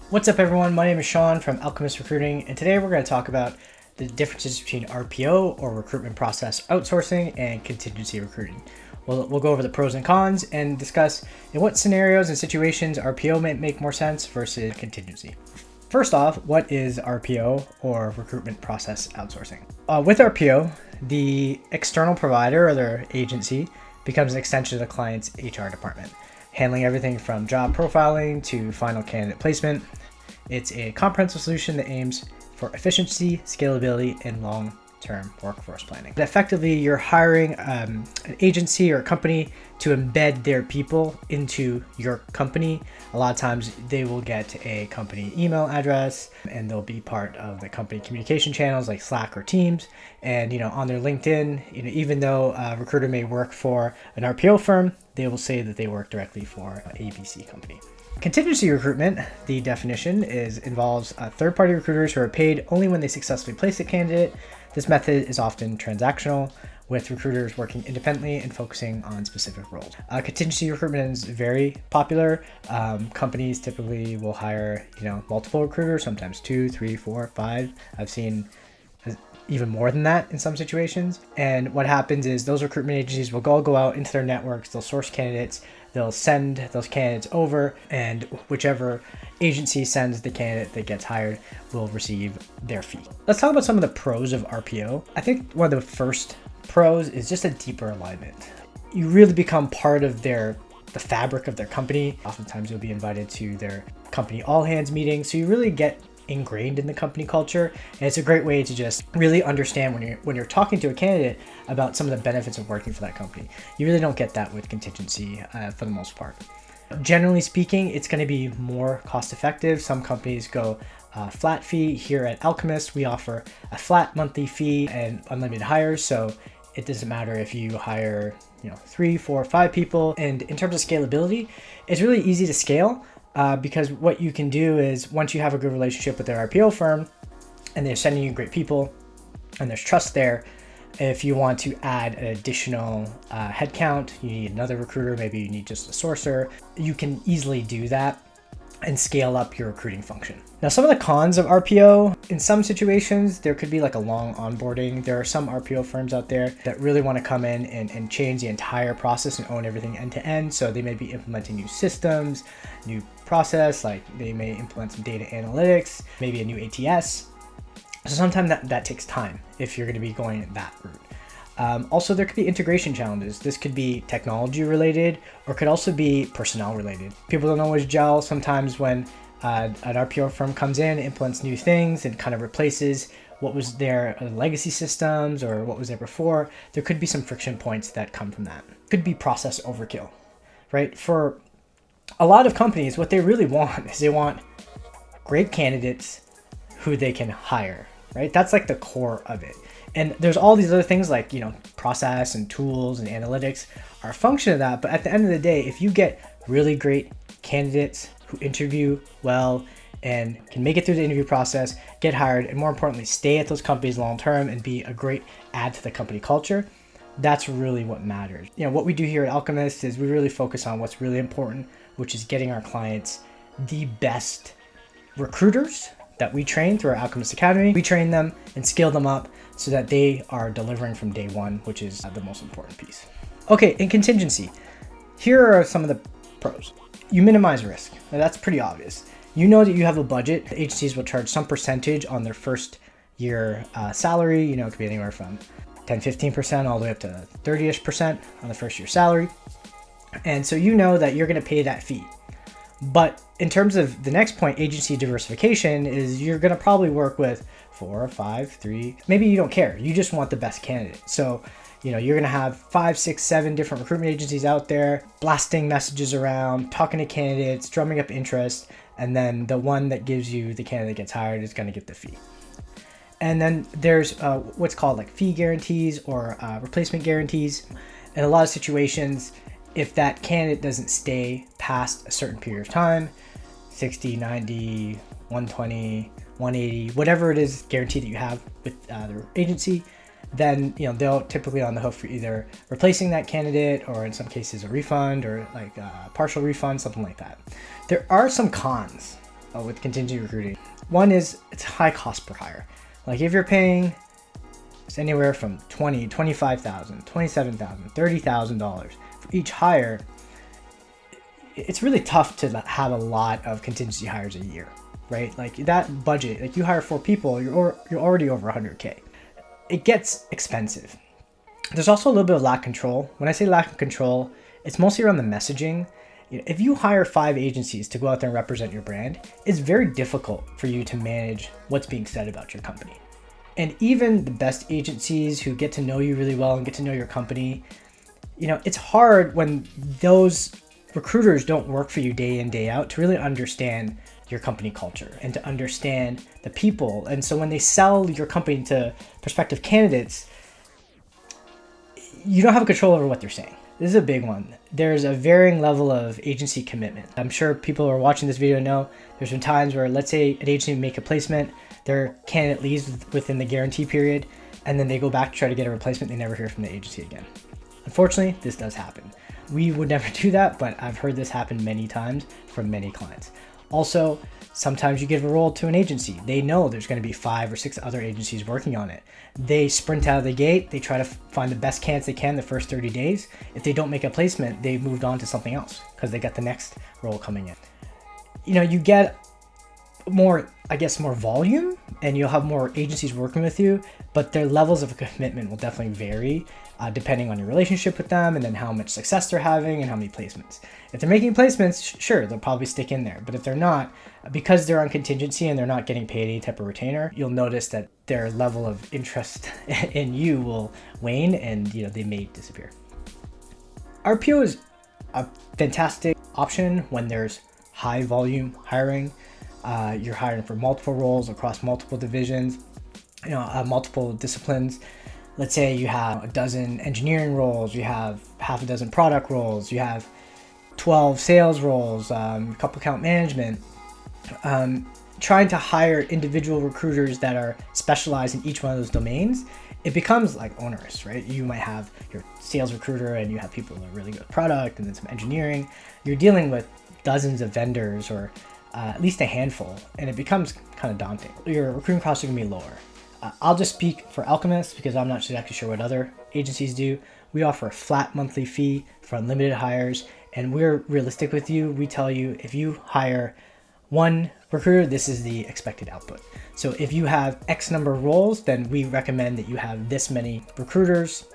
What's up everyone, my name is Sean from Alchemist Recruiting, and today we're going to talk about the differences between RPO or recruitment process outsourcing and contingency recruiting. We'll go over the pros and cons and discuss in what scenarios and situations RPO might make more sense versus contingency. First off, what is RPO or recruitment process outsourcing? With RPO, the external provider or their agency becomes an extension of the client's HR department, handling everything from job profiling to final candidate placement. It's a comprehensive solution that aims for efficiency, scalability, and long-term workforce planning. But effectively, you're hiring an agency or a company to embed their people into your company. A lot of times they will get a company email address and they'll be part of the company communication channels like Slack or Teams. And on their LinkedIn, even though a recruiter may work for an RPO firm, they will say that they work directly for an ABC company. Contingency recruitment, the definition involves third-party recruiters who are paid only when they successfully place a candidate. This method is often transactional, with recruiters working independently and focusing on specific roles. Contingency recruitment is very popular. Companies typically will hire, multiple recruiters, sometimes 2, 3, 4, 5. I've seen even more than that in some situations. And what happens is those recruitment agencies will go out into their networks, they'll source candidates, they'll send those candidates over, and whichever agency sends the candidate that gets hired will receive their fee. Let's talk about some of the pros of RPO. I think one of the first pros is just a deeper alignment. You really become part of the fabric of their company. Oftentimes you'll be invited to their company all hands meeting, so you really get ingrained in the company culture, and it's a great way to just really understand when you're talking to a candidate about some of the benefits of working for that company. You really don't get that with contingency for the most part. Generally speaking, it's going to be more cost effective. Some companies go flat fee. Here at Alchemist, we offer a flat monthly fee and unlimited hires, so it doesn't matter if you hire 3, 4, 5 people. And in terms of scalability, it's really easy to scale. Because what you can do is once you have a good relationship with their RPO firm and they're sending you great people and there's trust there, if you want to add an additional headcount, you need another recruiter, maybe you need just a sourcer, you can easily do that and scale up your recruiting function. Now, some of the cons of RPO, in some situations, there could be like a long onboarding. There are some RPO firms out there that really want to come in and change the entire process and own everything end to end. So they may be implementing new systems, new process, like they may implement some data analytics, maybe a new ATS. So sometimes that takes time if you're going to be going that route. Also, there could be integration challenges. This could be technology related or could also be personnel related. People don't always gel. Sometimes when an RPO firm comes in, implements new things and kind of replaces what was their legacy systems or what was there before, there could be some friction points that come from that. Could be process overkill, right? For a lot of companies, what they really want is they want great candidates who they can hire, right? That's like the core of it. And there's all these other things like, process and tools and analytics are a function of that. But at the end of the day, if you get really great candidates who interview well and can make it through the interview process, get hired, and more importantly, stay at those companies long-term and be a great add to the company culture, that's really what matters. What we do here at Alchemist is we really focus on what's really important, which is getting our clients the best recruiters that we train through our Alchemist Academy. We train them and scale them up so that they are delivering from day one, which is the most important piece. Okay, in contingency, here are some of the pros. You minimize risk. Now, that's pretty obvious. You know that you have a budget. The agencies will charge some percentage on their first year salary. It could be anywhere from 10, 15% all the way up to 30-ish% on the first year salary. And so you know that you're going to pay that fee. But in terms of the next point, agency diversification, is you're going to probably work with 4, 5, 3, maybe you don't care. You just want the best candidate. So, you're going to have 5, 6, 7 different recruitment agencies out there blasting messages around, talking to candidates, drumming up interest. And then the one that gives you the candidate that gets hired is going to get the fee. And then there's what's called like fee guarantees or replacement guarantees. In a lot of situations, if that candidate doesn't stay past a certain period of time, 60, 90, 120, 180, whatever it is guarantee that you have with the agency, then they'll typically on the hook for either replacing that candidate or in some cases a refund or like a partial refund, something like that. There are some cons with contingency recruiting. One is it's high cost per hire. Like if you're paying anywhere from $20,000, $25,000, $27,000, $30,000 for each hire, it's really tough to have a lot of contingency hires a year, right? Like that budget, like you hire 4 people, you're already over 100K. It gets expensive. There's also a little bit of lack of control. When I say lack of control, it's mostly around the messaging. If you hire 5 agencies to go out there and represent your brand, it's very difficult for you to manage what's being said about your company. And even the best agencies who get to know you really well and get to know your company, it's hard when those recruiters don't work for you day in, day out to really understand your company culture and to understand the people. And so when they sell your company to prospective candidates, you don't have control over what they're saying. This is a big one. There's a varying level of agency commitment. I'm sure people who are watching this video know there's been times where, let's say an agency make a placement, their candidate leaves within the guarantee period, and then they go back to try to get a replacement. They never hear from the agency again. Unfortunately, this does happen. We would never do that, but I've heard this happen many times from many clients. Also, sometimes you give a role to an agency. They know there's going to be 5 or 6 other agencies working on it. They sprint out of the gate. They try to find the best candidates they can the first 30 days. If they don't make a placement, they moved on to something else because they got the next role coming in. You get more volume and you'll have more agencies working with you, but their levels of commitment will definitely vary depending on your relationship with them and then how much success they're having and how many placements. If they're making placements, sure, they'll probably stick in there. But if they're not, because they're on contingency and they're not getting paid any type of retainer, you'll notice that their level of interest in you will wane and they may disappear. RPO is a fantastic option when there's high volume hiring. You're hiring for multiple roles across multiple divisions, multiple disciplines. Let's say you have a dozen engineering roles, you have half a dozen product roles, you have 12 sales roles, a couple account management. Trying to hire individual recruiters that are specialized in each one of those domains, it becomes like onerous, right? You might have your sales recruiter and you have people who are really good at product and then some engineering. You're dealing with dozens of vendors or at least a handful, and it becomes kind of daunting. Your recruiting costs are gonna be lower. I'll just speak for Alchemist because I'm not exactly sure what other agencies do. We offer a flat monthly fee for unlimited hires, and we're realistic with you. We tell you if you hire 1 recruiter, this is the expected output. So if you have X number of roles, then we recommend that you have this many recruiters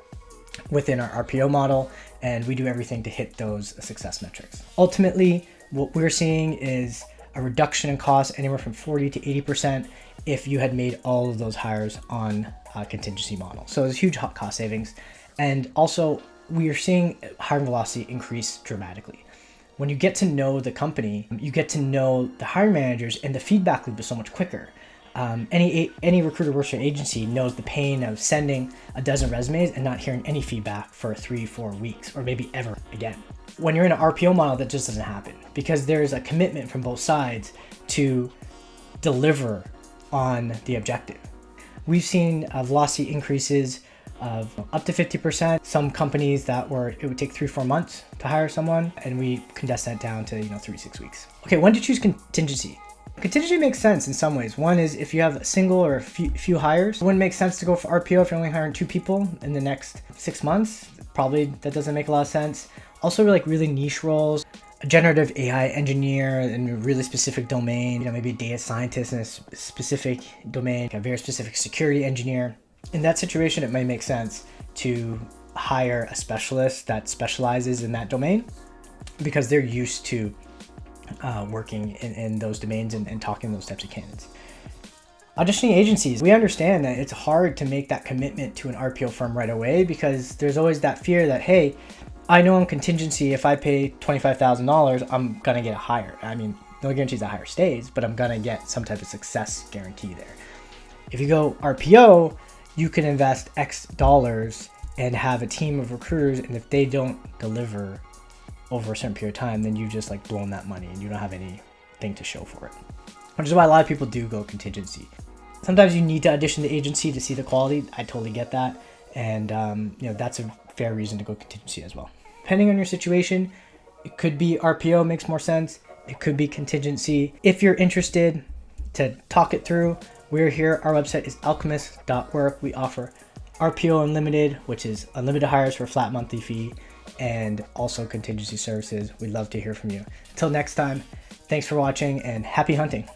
within our RPO model, and we do everything to hit those success metrics. Ultimately, what we're seeing is a reduction in costs anywhere from 40 to 80% if you had made all of those hires on a contingency model. So it's huge cost savings. And also we are seeing hiring velocity increase dramatically. When you get to know the company, you get to know the hiring managers, and the feedback loop is so much quicker. Any recruiter works for an agency knows the pain of sending a dozen resumes and not hearing any feedback for 3-4 weeks or maybe ever again. When you're in an RPO model, that just doesn't happen because there's a commitment from both sides to deliver on the objective. We've seen velocity increases of up to 50%. Some companies it would take 3-4 months to hire someone, and we condense that down to 3-6 weeks. Okay, when to choose contingency? Contingency makes sense in some ways. One is if you have a single or a few hires. It wouldn't make sense to go for RPO if you're only hiring 2 people in the next 6 months. Probably that doesn't make a lot of sense. Also, really niche roles, a generative AI engineer in a really specific domain, maybe a data scientist in a specific domain, a very specific security engineer. In that situation, it may make sense to hire a specialist that specializes in that domain because they're used to working in those domains and talking to those types of candidates. Auditioning agencies, we understand that it's hard to make that commitment to an RPO firm right away because there's always that fear that, hey, I know on contingency, if I pay $25,000, I'm going to get a hire. I mean, no guarantees that hire stays, but I'm going to get some type of success guarantee there. If you go RPO, you can invest X dollars and have a team of recruiters, and if they don't deliver over a certain period of time, then you've just blown that money and you don't have anything to show for it. Which is why a lot of people do go contingency. Sometimes you need to audition the agency to see the quality. I totally get that. And that's a fair reason to go contingency as well. Depending on your situation, it could be RPO makes more sense. It could be contingency. If you're interested to talk it through, we're here. Our website is alchemist.work. We offer RPO Unlimited, which is unlimited hires for a flat monthly fee, and also contingency services. We'd love to hear from you. Until next time, thanks for watching and happy hunting.